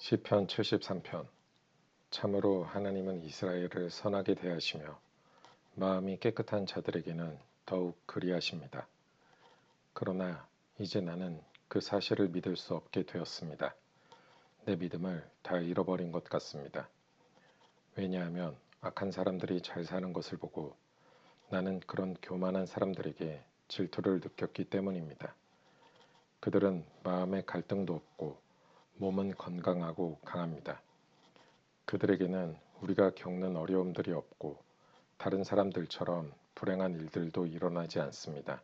시편 73편. 참으로 하나님은 이스라엘을 선하게 대하시며 마음이 깨끗한 자들에게는 더욱 그리하십니다. 그러나 이제 나는 그 사실을 믿을 수 없게 되었습니다. 내 믿음을 다 잃어버린 것 같습니다. 왜냐하면 악한 사람들이 잘 사는 것을 보고 나는 그런 교만한 사람들에게 질투를 느꼈기 때문입니다. 그들은 마음에 갈등도 없고 몸은 건강하고 강합니다. 그들에게는 우리가 겪는 어려움들이 없고 다른 사람들처럼 불행한 일들도 일어나지 않습니다.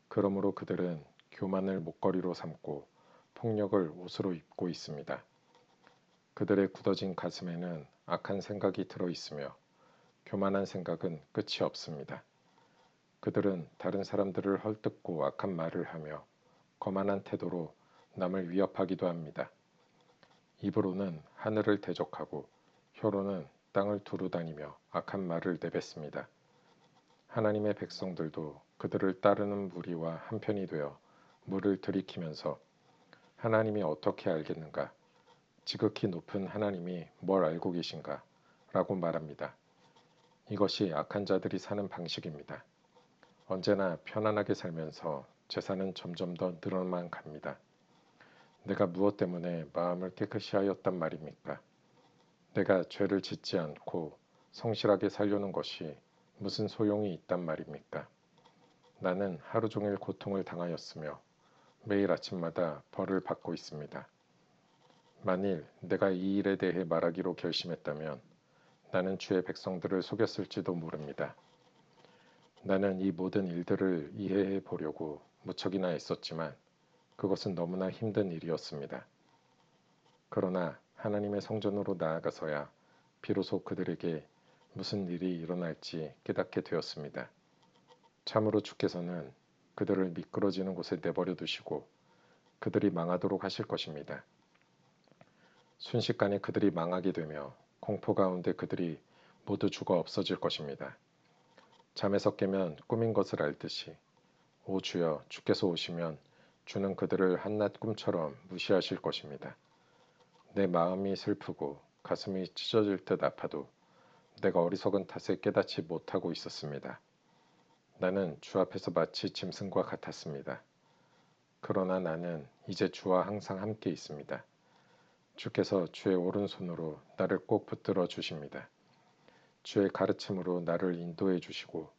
그러므로 그들은 교만을 목걸이로 삼고 폭력을 옷으로 입고 있습니다. 그들의 굳어진 가슴에는 악한 생각이 들어 있으며 교만한 생각은 끝이 없습니다. 그들은 다른 사람들을 헐뜯고 악한 말을 하며 거만한 태도로 남을 위협하기도 합니다. 입으로는 하늘을 대적하고 혀로는 땅을 두루다니며 악한 말을 내뱉습니다. 하나님의 백성들도 그들을 따르는 무리와 한편이 되어 물을 들이키면서 하나님이 어떻게 알겠는가? 지극히 높은 하나님이 뭘 알고 계신가? 라고 말합니다. 이것이 악한 자들이 사는 방식입니다. 언제나 편안하게 살면서 재산은 점점 더 늘어만 갑니다. 내가 무엇 때문에 마음을 깨끗이 하였단 말입니까? 내가 죄를 짓지 않고 성실하게 살려는 것이 무슨 소용이 있단 말입니까? 나는 하루 종일 고통을 당하였으며 매일 아침마다 벌을 받고 있습니다. 만일 내가 이 일에 대해 말하기로 결심했다면 나는 주의 백성들을 속였을지도 모릅니다. 나는 이 모든 일들을 이해해 보려고 무척이나 애썼지만 그것은 너무나 힘든 일이었습니다. 그러나 하나님의 성전으로 나아가서야 비로소 그들에게 무슨 일이 일어날지 깨닫게 되었습니다. 참으로 주께서는 그들을 미끄러지는 곳에 내버려 두시고 그들이 망하도록 하실 것입니다. 순식간에 그들이 망하게 되며 공포 가운데 그들이 모두 죽어 없어질 것입니다. 잠에서 깨면 꿈인 것을 알듯이 오 주여 주께서 오시면 주는 그들을 한낱 꿈처럼 무시하실 것입니다. 내 마음이 슬프고 가슴이 찢어질 듯 아파도 내가 어리석은 탓에 깨닫지 못하고 있었습니다. 나는 주 앞에서 마치 짐승과 같았습니다. 그러나 나는 이제 주와 항상 함께 있습니다. 주께서 주의 오른손으로 나를 꼭 붙들어 주십니다. 주의 가르침으로 나를 인도해 주시고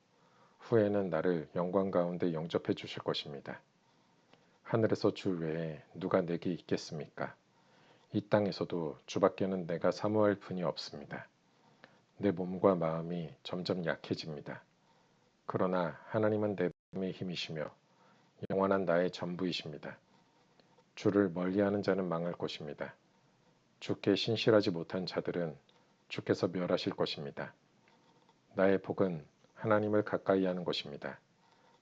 후에는 나를 영광 가운데 영접해 주실 것입니다. 하늘에서 주 외에 누가 내게 있겠습니까? 이 땅에서도 주밖에는 내가 사모할 분이 없습니다. 내 몸과 마음이 점점 약해집니다. 그러나 하나님은 내 마음의 힘이시며 영원한 나의 전부이십니다. 주를 멀리하는 자는 망할 것입니다. 주께 신실하지 못한 자들은 주께서 멸하실 것입니다. 나의 복은 하나님을 가까이 하는 것입니다.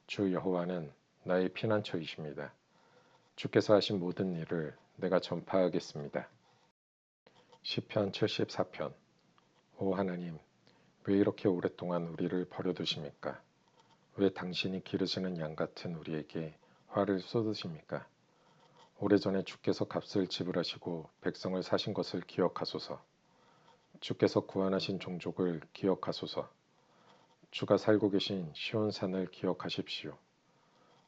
주 여호와는 나의 피난처이십니다. 주께서 하신 모든 일을 내가 전파하겠습니다. 시편 74편. 오 하나님, 왜 이렇게 오랫동안 우리를 버려두십니까? 왜 당신이 기르시는 양 같은 우리에게 화를 쏟으십니까? 오래전에 주께서 값을 지불하시고 백성을 사신 것을 기억하소서. 주께서 구원하신 종족을 기억하소서. 주가 살고 계신 시온산을 기억하십시오.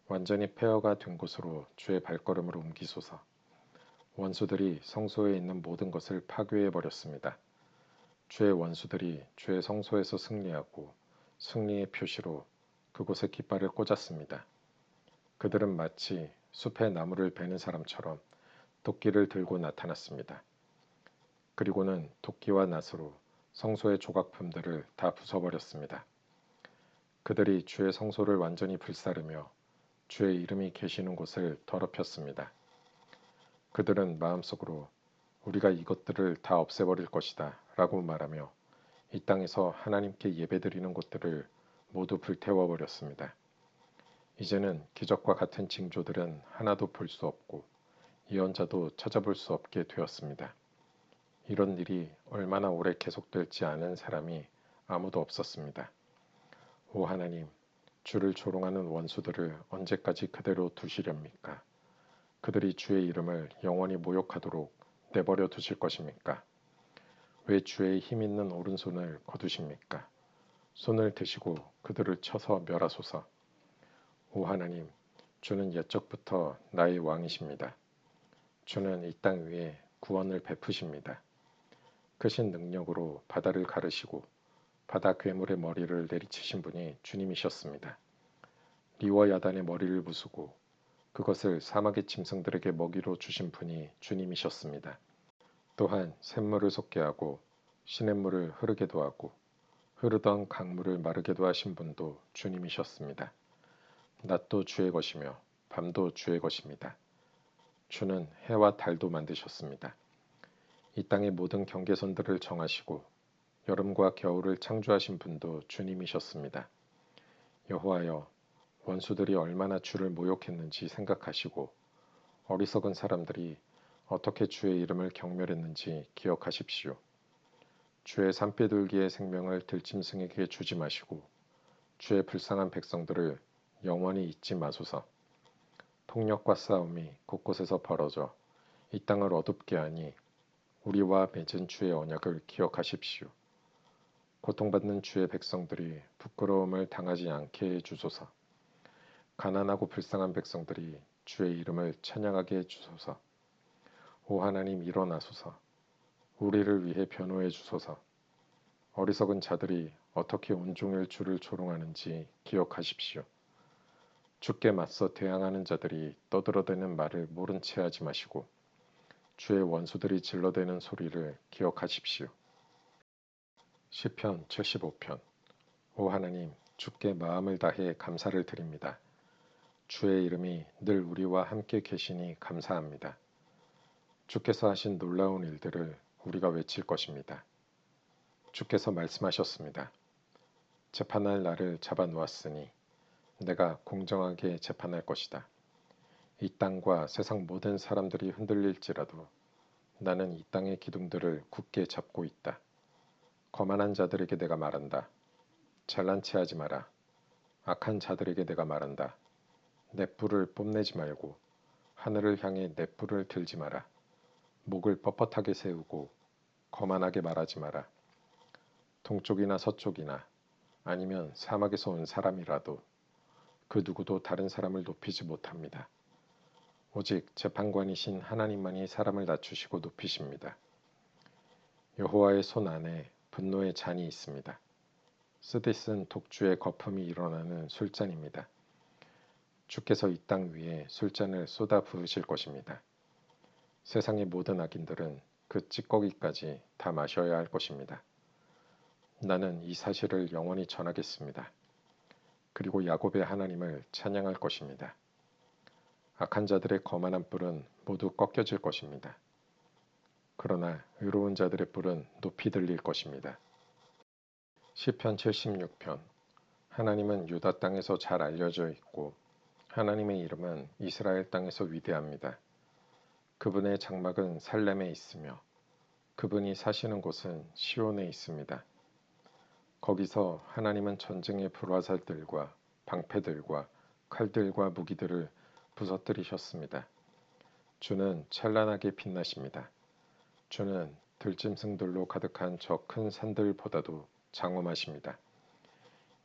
완전히 폐허가 된 곳으로 주의 발걸음을 옮기소서. 원수들이 성소에 있는 모든 것을 파괴해 버렸습니다. 주의 원수들이 주의 성소에서 승리하고 승리의 표시로 그곳에 깃발을 꽂았습니다. 그들은 마치 숲에 나무를 베는 사람처럼 도끼를 들고 나타났습니다. 그리고는 도끼와 낫으로 성소의 조각품들을 다 부숴버렸습니다. 그들이 주의 성소를 완전히 불사르며 주의 이름이 계시는 곳을 더럽혔습니다. 그들은 마음속으로 우리가 이것들을 다 없애버릴 것이다 라고 말하며 이 땅에서 하나님께 예배드리는 곳들을 모두 불태워버렸습니다. 이제는 기적과 같은 징조들은 하나도 볼 수 없고 예언자도 찾아볼 수 없게 되었습니다. 이런 일이 얼마나 오래 계속될지 아는 사람이 아무도 없었습니다. 오 하나님, 주를 조롱하는 원수들을 언제까지 그대로 두시렵니까? 그들이 주의 이름을 영원히 모욕하도록 내버려 두실 것입니까? 왜 주의 힘 있는 오른손을 거두십니까? 손을 드시고 그들을 쳐서 멸하소서. 오 하나님, 주는 옛적부터 나의 왕이십니다. 주는 이 땅 위에 구원을 베푸십니다. 크신 능력으로 바다를 가르시고 바다 괴물의 머리를 내리치신 분이 주님이셨습니다. 리워 야단의 머리를 부수고 그것을 사막의 짐승들에게 먹이로 주신 분이 주님이셨습니다. 또한 샘물을 솟게 하고 시냇물을 흐르게도 하고 흐르던 강물을 마르게도 하신 분도 주님이셨습니다. 낮도 주의 것이며 밤도 주의 것입니다. 주는 해와 달도 만드셨습니다. 이 땅의 모든 경계선들을 정하시고 여름과 겨울을 창조하신 분도 주님이셨습니다. 여호와여, 원수들이 얼마나 주를 모욕했는지 생각하시고 어리석은 사람들이 어떻게 주의 이름을 경멸했는지 기억하십시오. 주의 산비둘기의 생명을 들짐승에게 주지 마시고 주의 불쌍한 백성들을 영원히 잊지 마소서. 폭력과 싸움이 곳곳에서 벌어져 이 땅을 어둡게 하니 우리와 맺은 주의 언약을 기억하십시오. 고통받는 주의 백성들이 부끄러움을 당하지 않게 해주소서. 가난하고 불쌍한 백성들이 주의 이름을 찬양하게 해주소서. 오 하나님 일어나소서. 우리를 위해 변호해 주소서. 어리석은 자들이 어떻게 온종일 주를 조롱하는지 기억하십시오. 주께 맞서 대항하는 자들이 떠들어대는 말을 모른 채 하지 마시고 주의 원수들이 질러대는 소리를 기억하십시오. 시편 75편. 오 하나님, 주께 마음을 다해 감사를 드립니다. 주의 이름이 늘 우리와 함께 계시니 감사합니다. 주께서 하신 놀라운 일들을 우리가 외칠 것입니다. 주께서 말씀하셨습니다. 재판할 날을 잡아 놓았으니 내가 공정하게 재판할 것이다. 이 땅과 세상 모든 사람들이 흔들릴지라도 나는 이 땅의 기둥들을 굳게 잡고 있다. 거만한 자들에게 내가 말한다. 잘난 체 하지 마라. 악한 자들에게 내가 말한다. 내 뿔을 뽐내지 말고 하늘을 향해 내 뿔을 들지 마라. 목을 뻣뻣하게 세우고 거만하게 말하지 마라. 동쪽이나 서쪽이나 아니면 사막에서 온 사람이라도 그 누구도 다른 사람을 높이지 못합니다. 오직 재판관이신 하나님만이 사람을 낮추시고 높이십니다. 여호와의 손 안에 분노의 잔이 있습니다. 쓰디쓴 독주의 거품이 일어나는 술잔입니다. 주께서 이 땅 위에 술잔을 쏟아 부으실 것입니다. 세상의 모든 악인들은 그 찌꺼기까지 다 마셔야 할 것입니다. 나는 이 사실을 영원히 전하겠습니다. 그리고 야곱의 하나님을 찬양할 것입니다. 악한 자들의 거만한 뿔은 모두 꺾여질 것입니다. 그러나 의로운 자들의 뿔은 높이 들릴 것입니다. 시편 76편. 하나님은 유다 땅에서 잘 알려져 있고 하나님의 이름은 이스라엘 땅에서 위대합니다. 그분의 장막은 살렘에 있으며 그분이 사시는 곳은 시온에 있습니다. 거기서 하나님은 전쟁의 불화살들과 방패들과 칼들과 무기들을 부서뜨리셨습니다. 주는 찬란하게 빛나십니다. 주는 들짐승들로 가득한 저 큰 산들보다도 장엄하십니다.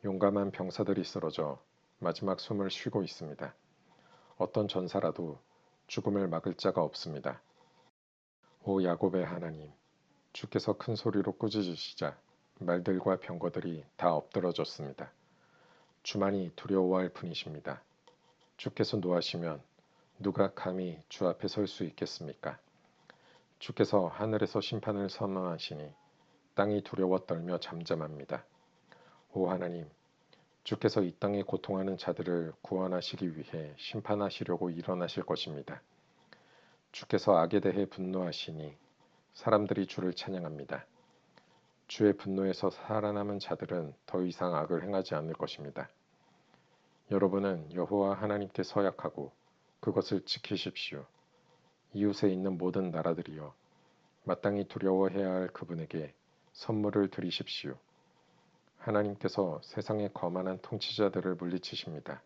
용감한 병사들이 쓰러져 마지막 숨을 쉬고 있습니다. 어떤 전사라도 죽음을 막을 자가 없습니다. 오 야곱의 하나님, 주께서 큰 소리로 꾸짖으시자 말들과 병거들이 다 엎드러졌습니다. 주만이 두려워할 뿐이십니다. 주께서 노하시면 누가 감히 주 앞에 설 수 있겠습니까? 주께서 하늘에서 심판을 선언하시니 땅이 두려워 떨며 잠잠합니다. 오 하나님, 주께서 이 땅에 고통하는 자들을 구원하시기 위해 심판하시려고 일어나실 것입니다. 주께서 악에 대해 분노하시니 사람들이 주를 찬양합니다. 주의 분노에서 살아남은 자들은 더 이상 악을 행하지 않을 것입니다. 여러분은 여호와 하나님께 서약하고 그것을 지키십시오. 이웃에 있는 모든 나라들이여 마땅히 두려워해야 할 그분에게 선물을 드리십시오. 하나님께서 세상의 거만한 통치자들을 물리치십니다.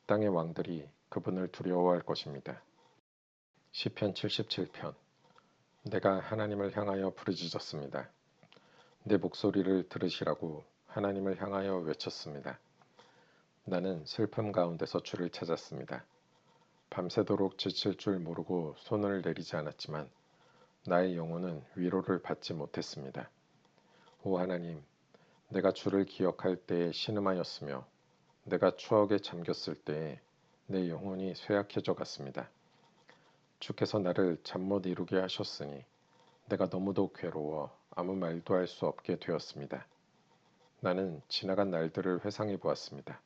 땅의 왕들이 그분을 두려워할 것입니다. 시편 77편. 내가 하나님을 향하여 부르짖었습니다. 내 목소리를 들으시라고 하나님을 향하여 외쳤습니다. 나는 슬픔 가운데서 주를 찾았습니다. 밤새도록 지칠 줄 모르고 손을 내리지 않았지만 나의 영혼은 위로를 받지 못했습니다. 오 하나님, 내가 주를 기억할 때에 신음하였으며 내가 추억에 잠겼을 때에 내 영혼이 쇠약해져 갔습니다. 주께서 나를 잠 못 이루게 하셨으니 내가 너무도 괴로워 아무 말도 할 수 없게 되었습니다. 나는 지나간 날들을 회상해 보았습니다.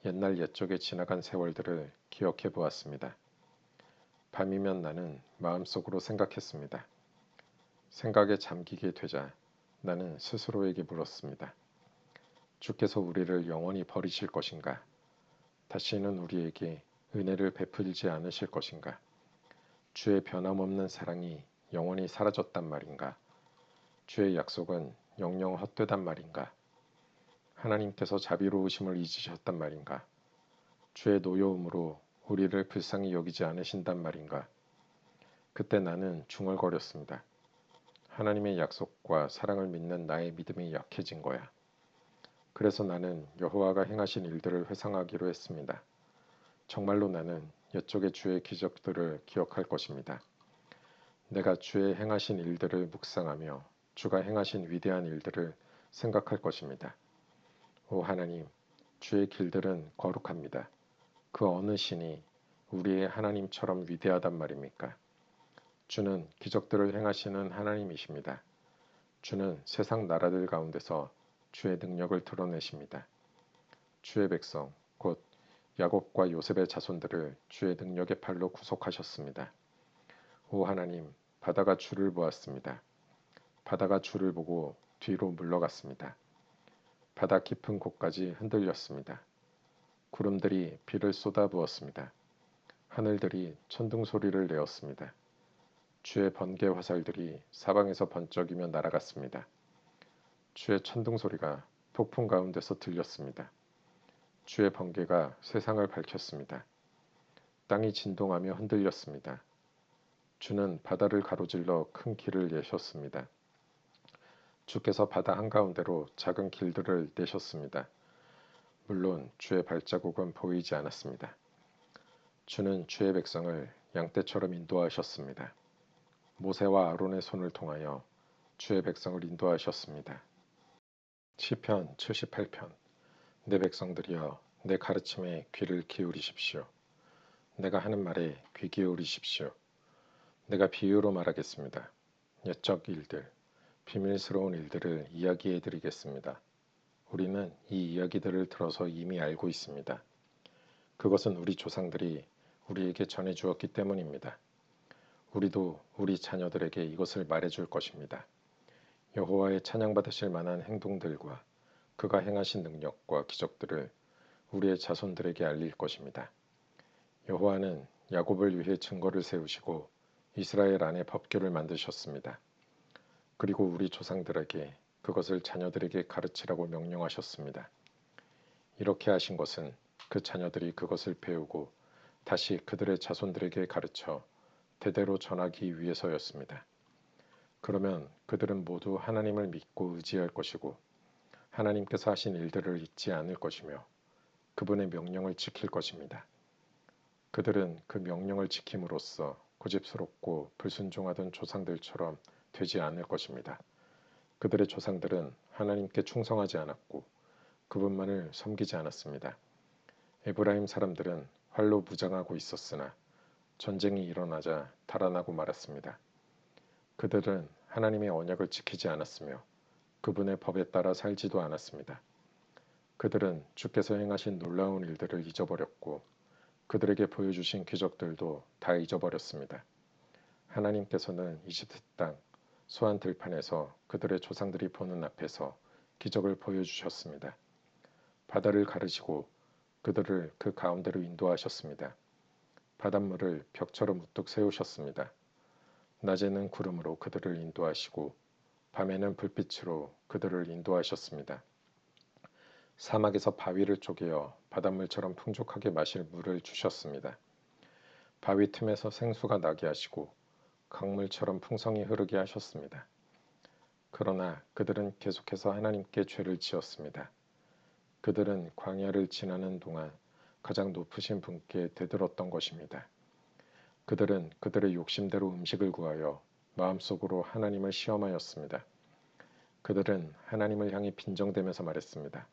옛날 옛적에 지나간 세월들을 기억해 보았습니다. 밤이면 나는 마음속으로 생각했습니다. 생각에 잠기게 되자 나는 스스로에게 물었습니다. 주께서 우리를 영원히 버리실 것인가? 다시는 우리에게 은혜를 베풀지 않으실 것인가? 주의 변함없는 사랑이 영원히 사라졌단 말인가? 주의 약속은 영영 헛되단 말인가? 하나님께서 자비로우심을 잊으셨단 말인가? 주의 노여움으로 우리를 불쌍히 여기지 않으신단 말인가? 그때 나는 중얼거렸습니다. 하나님의 약속과 사랑을 믿는 나의 믿음이 약해진 거야. 그래서 나는 여호와가 행하신 일들을 회상하기로 했습니다. 정말로 나는 옛적의 주의 기적들을 기억할 것입니다. 내가 주의 행하신 일들을 묵상하며 주가 행하신 위대한 일들을 생각할 것입니다. 오 하나님, 주의 길들은 거룩합니다. 그 어느 신이 우리의 하나님처럼 위대하단 말입니까? 주는 기적들을 행하시는 하나님이십니다. 주는 세상 나라들 가운데서 주의 능력을 드러내십니다. 주의 백성, 곧 야곱과 요셉의 자손들을 주의 능력의 팔로 구속하셨습니다. 오 하나님, 바다가 주를 보았습니다. 바다가 주를 보고 뒤로 물러갔습니다. 바다 깊은 곳까지 흔들렸습니다. 구름들이 비를 쏟아부었습니다. 하늘들이 천둥 소리를 내었습니다. 주의 번개 화살들이 사방에서 번쩍이며 날아갔습니다. 주의 천둥 소리가 폭풍 가운데서 들렸습니다. 주의 번개가 세상을 밝혔습니다. 땅이 진동하며 흔들렸습니다. 주는 바다를 가로질러 큰 길을 내셨습니다. 주께서 바다 한가운데로 작은 길들을 내셨습니다. 물론 주의 발자국은 보이지 않았습니다. 주는 주의 백성을 양떼처럼 인도하셨습니다. 모세와 아론의 손을 통하여 주의 백성을 인도하셨습니다. 시편 78편. 내 백성들이여 내 가르침에 귀를 기울이십시오. 내가 하는 말에 귀 기울이십시오. 내가 비유로 말하겠습니다. 옛적 일들, 비밀스러운 일들을 이야기해 드리겠습니다. 우리는 이 이야기들을 들어서 이미 알고 있습니다. 그것은 우리 조상들이 우리에게 전해 주었기 때문입니다. 우리도 우리 자녀들에게 이것을 말해줄 것입니다. 여호와의 찬양받으실 만한 행동들과 그가 행하신 능력과 기적들을 우리의 자손들에게 알릴 것입니다. 여호와는 야곱을 위해 증거를 세우시고 이스라엘 안에 법규를 만드셨습니다. 그리고 우리 조상들에게 그것을 자녀들에게 가르치라고 명령하셨습니다. 이렇게 하신 것은 그 자녀들이 그것을 배우고 다시 그들의 자손들에게 가르쳐 대대로 전하기 위해서였습니다. 그러면 그들은 모두 하나님을 믿고 의지할 것이고 하나님께서 하신 일들을 잊지 않을 것이며 그분의 명령을 지킬 것입니다. 그들은 그 명령을 지킴으로써 고집스럽고 불순종하던 조상들처럼 되지 않을 것입니다. 그들의 조상들은 하나님께 충성하지 않았고 그분만을 섬기지 않았습니다. 에브라임 사람들은 활로 무장하고 있었으나 전쟁이 일어나자 달아나고 말았습니다. 그들은 하나님의 언약을 지키지 않았으며 그분의 법에 따라 살지도 않았습니다. 그들은 주께서 행하신 놀라운 일들을 잊어버렸고 그들에게 보여주신 기적들도 다 잊어버렸습니다. 하나님께서는 이집트 땅 소한 들판에서 그들의 조상들이 보는 앞에서 기적을 보여주셨습니다. 바다를 가르시고 그들을 그 가운데로 인도하셨습니다. 바닷물을 벽처럼 우뚝 세우셨습니다. 낮에는 구름으로 그들을 인도하시고 밤에는 불빛으로 그들을 인도하셨습니다. 사막에서 바위를 쪼개어 바닷물처럼 풍족하게 마실 물을 주셨습니다. 바위 틈에서 생수가 나게 하시고 강물처럼 풍성히 흐르게 하셨습니다. 그러나 그들은 계속해서 하나님께 죄를 지었습니다. 그들은 광야를 지나는 동안 가장 높으신 분께 대들었던 것입니다. 그들은 그들의 욕심대로 음식을 구하여 마음속으로 하나님을 시험하였습니다. 그들은 하나님을 향해 빈정대면서 말했습니다.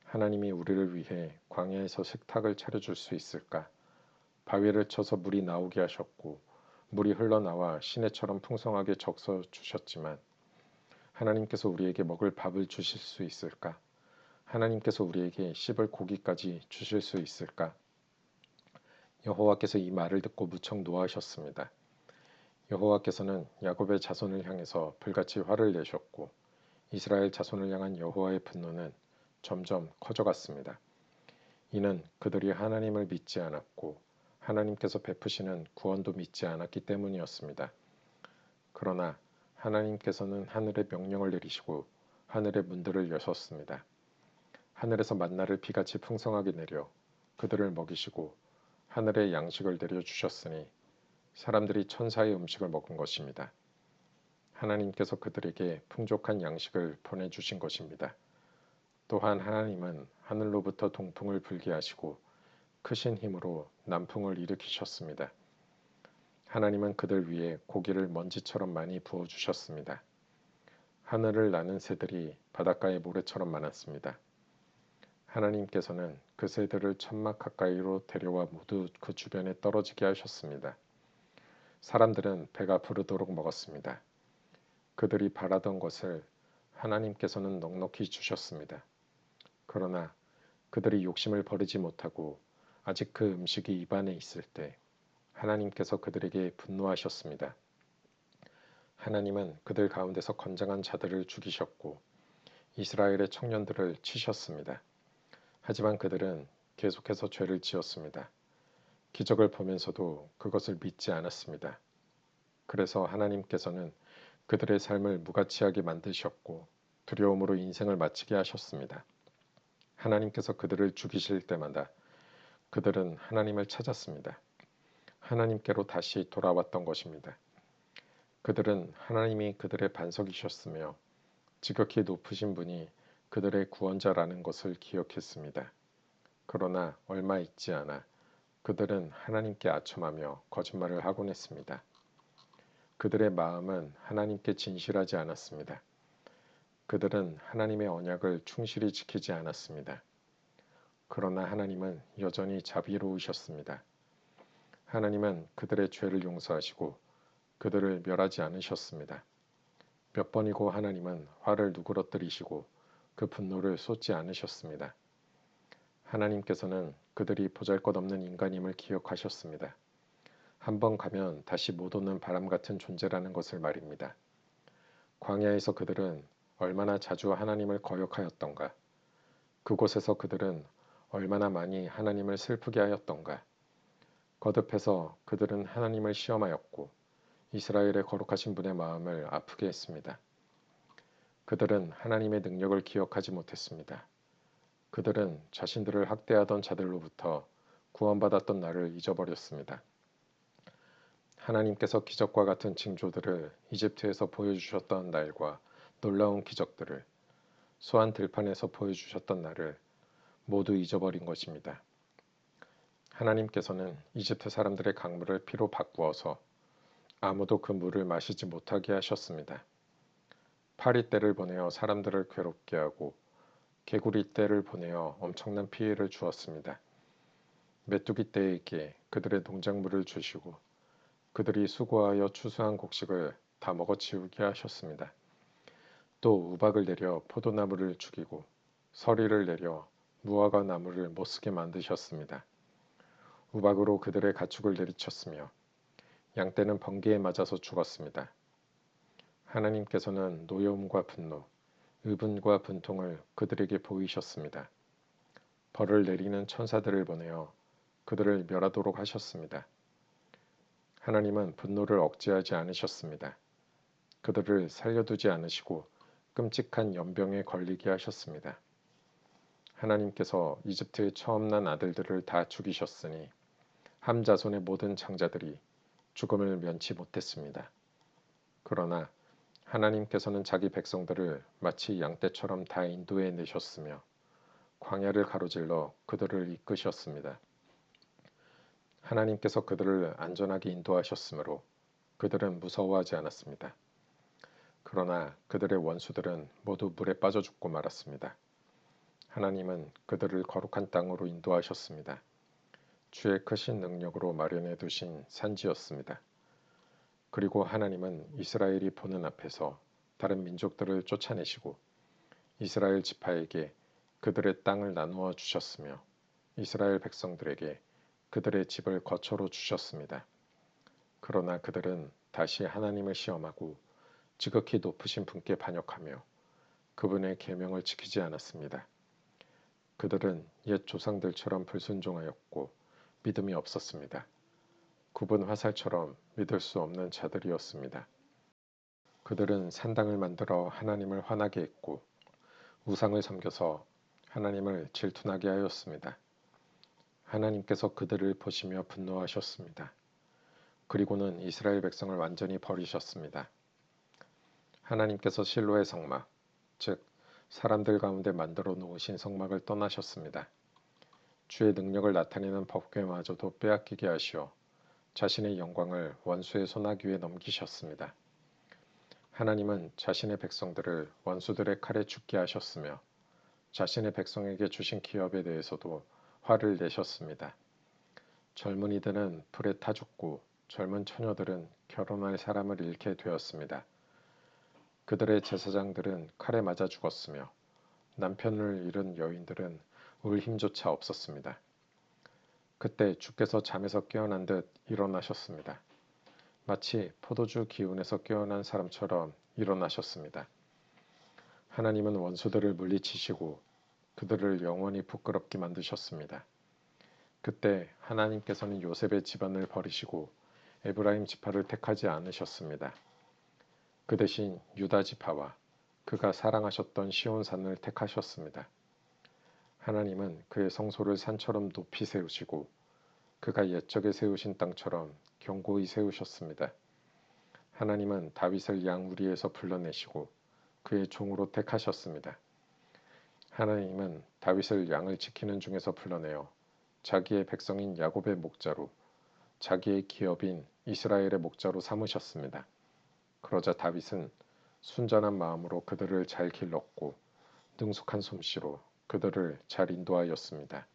하나님이 우리를 위해 광야에서 식탁을 차려줄 수 있을까? 바위를 쳐서 물이 나오게 하셨고 물이 흘러나와 시내처럼 풍성하게 적셔 주셨지만 하나님께서 우리에게 먹을 밥을 주실 수 있을까? 하나님께서 우리에게 씹을 고기까지 주실 수 있을까? 여호와께서 이 말을 듣고 무척 노하셨습니다. 여호와께서는 야곱의 자손을 향해서 불같이 화를 내셨고 이스라엘 자손을 향한 여호와의 분노는 점점 커져갔습니다. 이는 그들이 하나님을 믿지 않았고 하나님께서 베푸시는 구원도 믿지 않았기 때문이었습니다. 그러나 하나님께서는 하늘에 명령을 내리시고 하늘의 문들을 여셨습니다. 하늘에서 만나를 비같이 풍성하게 내려 그들을 먹이시고 하늘에 양식을 내려주셨으니 사람들이 천사의 음식을 먹은 것입니다. 하나님께서 그들에게 풍족한 양식을 보내주신 것입니다. 또한 하나님은 하늘로부터 동풍을 불게 하시고 크신 힘으로 남풍을 일으키셨습니다. 하나님은 그들 위에 고기를 먼지처럼 많이 부어주셨습니다. 하늘을 나는 새들이 바닷가의 모래처럼 많았습니다. 하나님께서는 그 새들을 천막 가까이로 데려와 모두 그 주변에 떨어지게 하셨습니다. 사람들은 배가 부르도록 먹었습니다. 그들이 바라던 것을 하나님께서는 넉넉히 주셨습니다. 그러나 그들이 욕심을 버리지 못하고 아직 그 음식이 입안에 있을 때 하나님께서 그들에게 분노하셨습니다. 하나님은 그들 가운데서 건장한 자들을 죽이셨고 이스라엘의 청년들을 치셨습니다. 하지만 그들은 계속해서 죄를 지었습니다. 기적을 보면서도 그것을 믿지 않았습니다. 그래서 하나님께서는 그들의 삶을 무가치하게 만드셨고 두려움으로 인생을 마치게 하셨습니다. 하나님께서 그들을 죽이실 때마다 그들은 하나님을 찾았습니다. 하나님께로 다시 돌아왔던 것입니다. 그들은 하나님이 그들의 반석이셨으며 지극히 높으신 분이 그들의 구원자라는 것을 기억했습니다. 그러나 얼마 있지 않아 그들은 하나님께 아첨하며 거짓말을 하곤 했습니다. 그들의 마음은 하나님께 진실하지 않았습니다. 그들은 하나님의 언약을 충실히 지키지 않았습니다. 그러나 하나님은 여전히 자비로우셨습니다. 하나님은 그들의 죄를 용서하시고 그들을 멸하지 않으셨습니다. 몇 번이고 하나님은 화를 누그러뜨리시고 그 분노를 쏟지 않으셨습니다. 하나님께서는 그들이 보잘것없는 인간임을 기억하셨습니다. 한번 가면 다시 못 오는 바람 같은 존재라는 것을 말입니다. 광야에서 그들은 얼마나 자주 하나님을 거역하였던가. 그곳에서 그들은 얼마나 많이 하나님을 슬프게 하였던가. 거듭해서 그들은 하나님을 시험하였고 이스라엘의 거룩하신 분의 마음을 아프게 했습니다. 그들은 하나님의 능력을 기억하지 못했습니다. 그들은 자신들을 학대하던 자들로부터 구원받았던 날을 잊어버렸습니다. 하나님께서 기적과 같은 징조들을 이집트에서 보여주셨던 날과 놀라운 기적들을 수한 들판에서 보여주셨던 날을 모두 잊어버린 것입니다. 하나님께서는 이집트 사람들의 강물을 피로 바꾸어서 아무도 그 물을 마시지 못하게 하셨습니다. 파리떼를 보내어 사람들을 괴롭게 하고 개구리떼를 보내어 엄청난 피해를 주었습니다. 메뚜기떼에게 그들의 농작물을 주시고 그들이 수고하여 추수한 곡식을 다 먹어치우게 하셨습니다. 또 우박을 내려 포도나무를 죽이고 서리를 내려 무화과 나무를 못쓰게 만드셨습니다. 우박으로 그들의 가축을 내리쳤으며 양떼는 번개에 맞아서 죽었습니다. 하나님께서는 노여움과 분노, 의분과 분통을 그들에게 보이셨습니다. 벌을 내리는 천사들을 보내어 그들을 멸하도록 하셨습니다. 하나님은 분노를 억제하지 않으셨습니다. 그들을 살려두지 않으시고 끔찍한 연병에 걸리게 하셨습니다. 하나님께서 이집트에 처음 난 아들들을 다 죽이셨으니 함 자손의 모든 장자들이 죽음을 면치 못했습니다. 그러나 하나님께서는 자기 백성들을 마치 양떼처럼 다 인도해 내셨으며 광야를 가로질러 그들을 이끄셨습니다. 하나님께서 그들을 안전하게 인도하셨으므로 그들은 무서워하지 않았습니다. 그러나 그들의 원수들은 모두 물에 빠져 죽고 말았습니다. 하나님은 그들을 거룩한 땅으로 인도하셨습니다. 주의 크신 능력으로 마련해 두신 산지였습니다. 그리고 하나님은 이스라엘이 보는 앞에서 다른 민족들을 쫓아내시고 이스라엘 지파에게 그들의 땅을 나누어 주셨으며 이스라엘 백성들에게 그들의 집을 거처로 주셨습니다. 그러나 그들은 다시 하나님을 시험하고 지극히 높으신 분께 반역하며 그분의 계명을 지키지 않았습니다. 그들은 옛 조상들처럼 불순종하였고 믿음이 없었습니다. 굽은 화살처럼 믿을 수 없는 자들이었습니다. 그들은 산당을 만들어 하나님을 화나게 했고 우상을 섬겨서 하나님을 질투나게 하였습니다. 하나님께서 그들을 보시며 분노하셨습니다. 그리고는 이스라엘 백성을 완전히 버리셨습니다. 하나님께서 실로의 성막, 즉 사람들 가운데 만들어 놓으신 성막을 떠나셨습니다. 주의 능력을 나타내는 법궤마저도 빼앗기게 하시어 자신의 영광을 원수의 손아귀에 넘기셨습니다. 하나님은 자신의 백성들을 원수들의 칼에 죽게 하셨으며 자신의 백성에게 주신 기업에 대해서도 화를 내셨습니다. 젊은이들은 불에 타 죽고 젊은 처녀들은 결혼할 사람을 잃게 되었습니다. 그들의 제사장들은 칼에 맞아 죽었으며 남편을 잃은 여인들은 울 힘조차 없었습니다. 그때 주께서 잠에서 깨어난 듯 일어나셨습니다. 마치 포도주 기운에서 깨어난 사람처럼 일어나셨습니다. 하나님은 원수들을 물리치시고 그들을 영원히 부끄럽게 만드셨습니다. 그때 하나님께서는 요셉의 집안을 버리시고 에브라임 지파를 택하지 않으셨습니다. 그 대신 유다 지파와 그가 사랑하셨던 시온산을 택하셨습니다. 하나님은 그의 성소를 산처럼 높이 세우시고 그가 옛적에 세우신 땅처럼 견고히 세우셨습니다. 하나님은 다윗을 양우리에서 불러내시고 그의 종으로 택하셨습니다. 하나님은 다윗을 양을 지키는 중에서 불러내어 자기의 백성인 야곱의 목자로 자기의 기업인 이스라엘의 목자로 삼으셨습니다. 그러자 다윗은 순전한 마음으로 그들을 잘 길렀고 능숙한 솜씨로 그들을 잘 인도하였습니다.